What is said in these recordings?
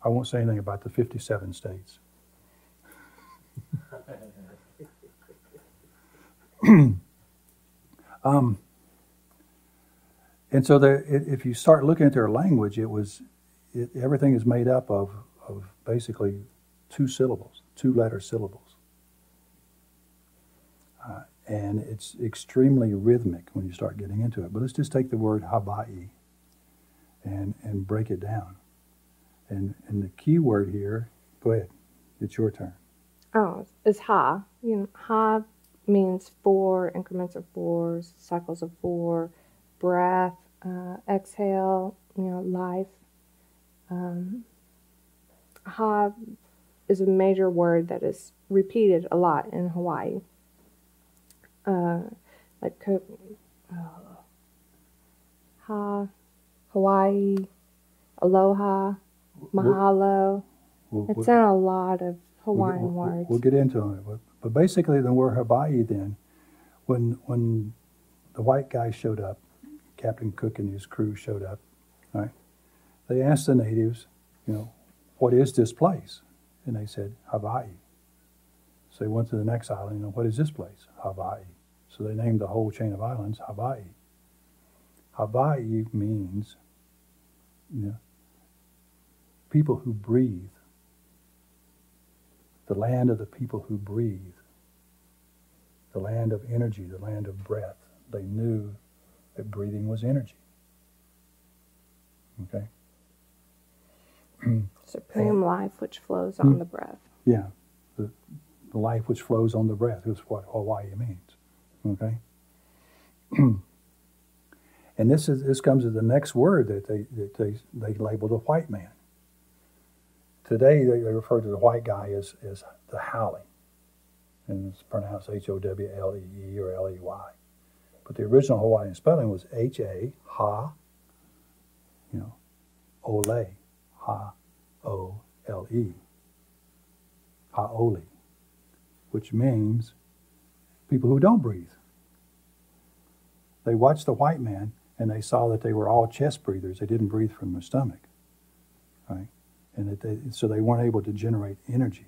I won't say anything about the 57 states. And so if you start looking at their language, everything is made up of basically two syllables, two-letter syllables. And it's extremely rhythmic when you start getting into it. But let's just take the word Hawaii and break it down. And the key word here, go ahead, it's your turn. Oh, is ha. Ha means 4, increments of 4, cycles of 4, breath, exhale, life. Ha is a major word that is repeated a lot in Hawaii. Ha, Hawaii, aloha, mahalo. It's in a lot of Hawaiian words. We'll get into it. But basically the word Hawaii then, when the white guy showed up, Captain Cook and his crew showed up, right? They asked the natives, what is this place? And they said, Hawaii. So they went to the next island, what is this place? Hawaii. So they named the whole chain of islands Hawaii. Hawaii means, people who breathe. The land of the people who breathe. The land of energy, the land of breath. They knew that breathing was energy. Okay? Supreme life which flows on the breath. Yeah. The life which flows on the breath is what Hawaii means. Okay? And this comes to the next word that they label the white man. Today they refer to the white guy as the Haole. And it's pronounced Howlee or Ley. But the original Hawaiian spelling was H-A, ha, ole, ha-o-l-e, haole, which means people who don't breathe. They watched the white man and they saw that they were all chest breathers. They didn't breathe from their stomach, right? And so they weren't able to generate energy.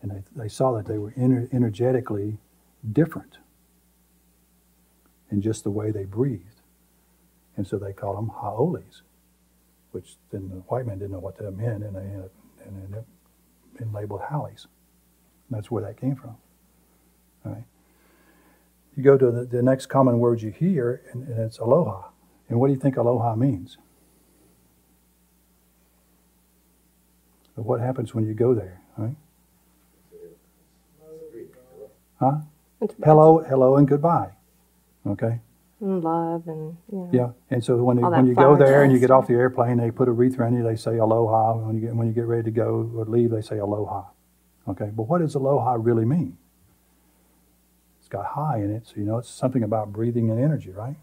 And they saw that they were energetically different in just the way they breathed. And so they called them haoles, which then the white man didn't know what that meant, and they ended up being labeled haoles. That's where that came from. All right. You go to the next common word you hear, and it's aloha. And what do you think aloha means? So what happens when you go there, right? Huh? Hello, and goodbye. Okay? And love and, Yeah, and so when you go there and you get off the airplane, they put a wreath around you, they say aloha. When you get ready to go or leave, they say aloha. Okay, but what does aloha really mean? It's got high in it, so it's something about breathing and energy, right?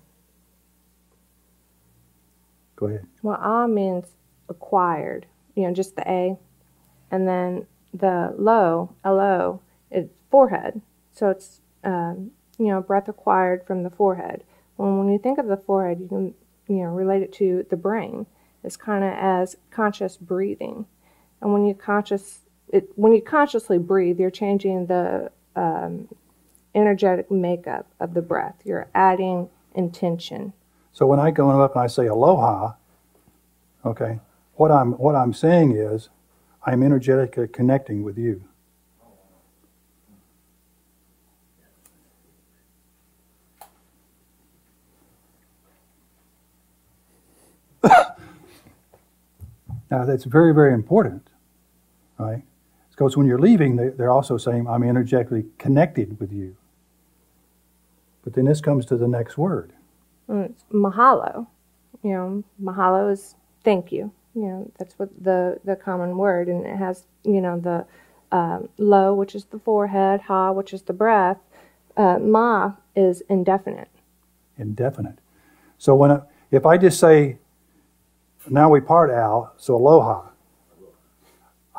Go ahead. Well, a means acquired, just the A. And then the lo, it's forehead. So it's, breath acquired from the forehead. When you think of the forehead, you can, relate it to the brain. It's kind of as conscious breathing. And when you consciously breathe, you're changing the energetic makeup of the breath. You're adding intention. So when I go up and I say aloha, okay, what I'm saying is I'm energetically connecting with you. Now that's very, very important, right? Because when you're leaving, they're also saying, I'm energetically connected with you. But then this comes to the next word. It's mahalo. Mahalo is thank you. That's what the common word, and it has, the lo, which is the forehead, ha, which is the breath. Ma is indefinite. Indefinite. So if I just say, now we part, Al, so aloha,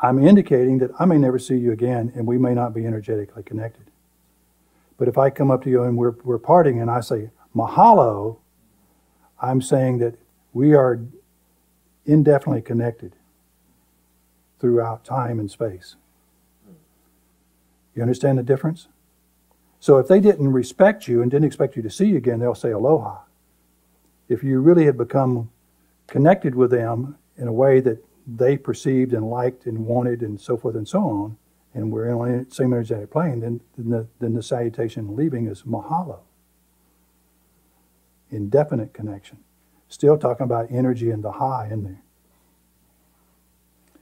I'm indicating that I may never see you again and we may not be energetically connected. But if I come up to you and we're parting and I say mahalo, I'm saying that we are indefinitely connected. throughout time and space. You understand the difference? So if they didn't respect you and didn't expect you to see you again, they'll say aloha. If you really had become connected with them in a way that they perceived and liked and wanted and so forth and so on, and we're in the same energetic plane, then the salutation leaving is mahalo. Indefinite connection. Still talking about energy and the high in there.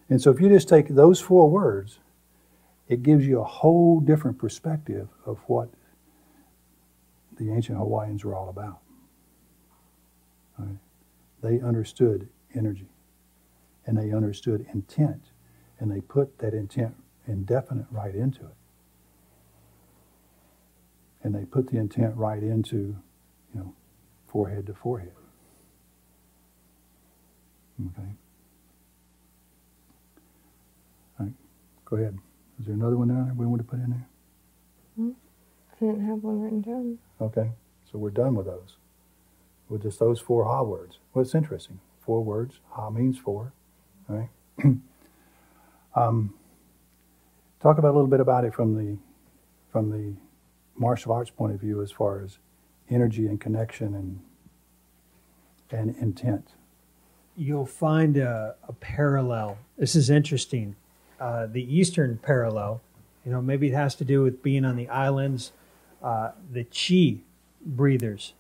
And so if you just take those 4 words, it gives you a whole different perspective of what the ancient Hawaiians were all about. All right? They understood energy, and they understood intent, and they put that intent indefinite right into it. And they put the intent right into, forehead to forehead. Okay. All right. Go ahead. Is there another one down there we want to put in there? I didn't have one written down. Okay. So we're done with those. With just those 4 ha words. Well, it's interesting. 4 words. Ha means 4. All right. Talk about a little bit about it from the martial arts point of view, as far as energy and connection and intent. You'll find a parallel. This is interesting. The Eastern parallel, maybe it has to do with being on the islands, the chi breathers,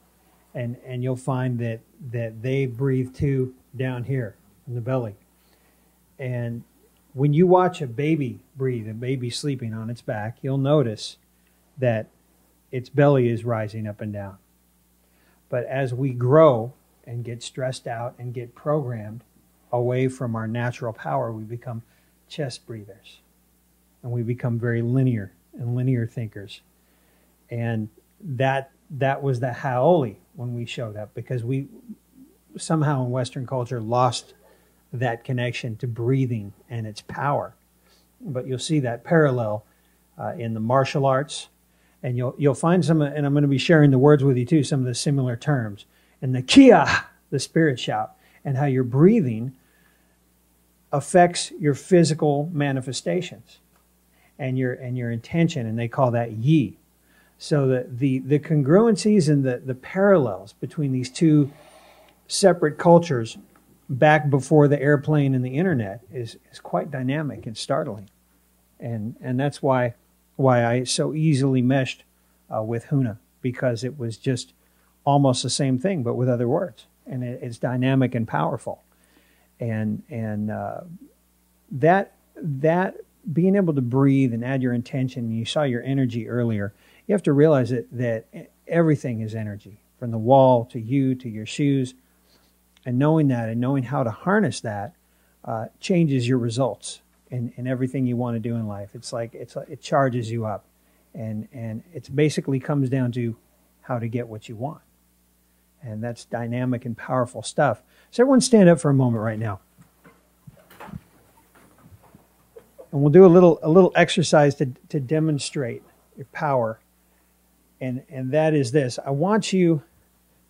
and you'll find that they breathe too down here in the belly. And when you watch a baby breathe, a baby sleeping on its back, you'll notice that its belly is rising up and down. But as we grow and get stressed out and get programmed away from our natural power, we become chest breathers. And we become very linear and linear thinkers. And that was the haole when we showed up, because we somehow in Western culture lost that connection to breathing and its power. But you'll see that parallel in the martial arts, and you'll find some, and I'm going to be sharing the words with you too, some of the similar terms. And the kia, the spirit shout, and how your breathing affects your physical manifestations and your intention, and they call that yi. So the congruencies and the parallels between these 2 separate cultures back before the airplane and the internet is quite dynamic and startling. And that's why I so easily meshed with Huna, because it was just almost the same thing, but with other words. And it's dynamic and powerful. And that being able to breathe and add your intention, and you saw your energy earlier, you have to realize that everything is energy, from the wall to you to your shoes. And knowing that and knowing how to harness that changes your results in everything you want to do in life. It's like it charges you up, and it basically comes down to how to get what you want. And that's dynamic and powerful stuff. So everyone stand up for a moment right now. And we'll do a little exercise to demonstrate your power. And that is this. I want you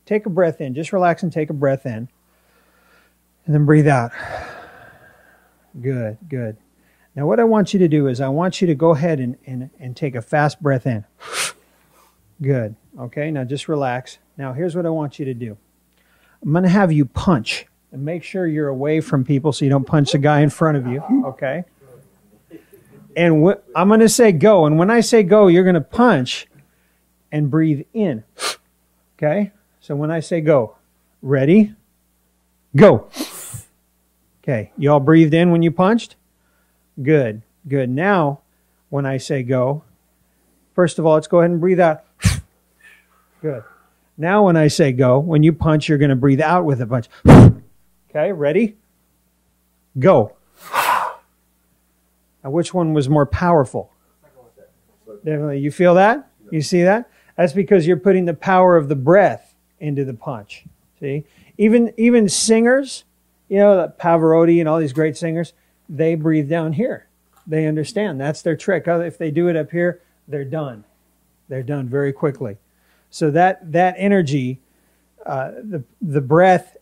take a breath in. Just relax and take a breath in. And then breathe out. Good, good. Now what I want you to do is I want you to go ahead and take a fast breath in. Good. Okay, now just relax. Now here's what I want you to do. I'm going to have you punch. And make sure you're away from people so you don't punch the guy in front of you. Okay? And I'm going to say go. And when I say go, you're going to punch and breathe in. Okay? So when I say go, ready? Go. Okay, you all breathed in when you punched? Good, good. Now, when I say go, first of all, let's go ahead and breathe out. Good. Now, when I say go, when you punch, you're going to breathe out with a punch. Okay, ready? Go. Now, which one was more powerful? Definitely. You feel that? You see that? That's because you're putting the power of the breath into the punch. See? Even singers, Pavarotti and all these great singers, they breathe down here. They understand. That's their trick. If they do it up here, they're done. They're done very quickly. So that energy, the breath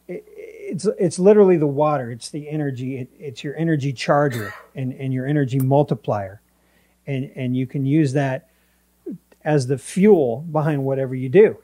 it's literally the water. It's the energy. It's your energy charger and your energy multiplier, and you can use that as the fuel behind whatever you do.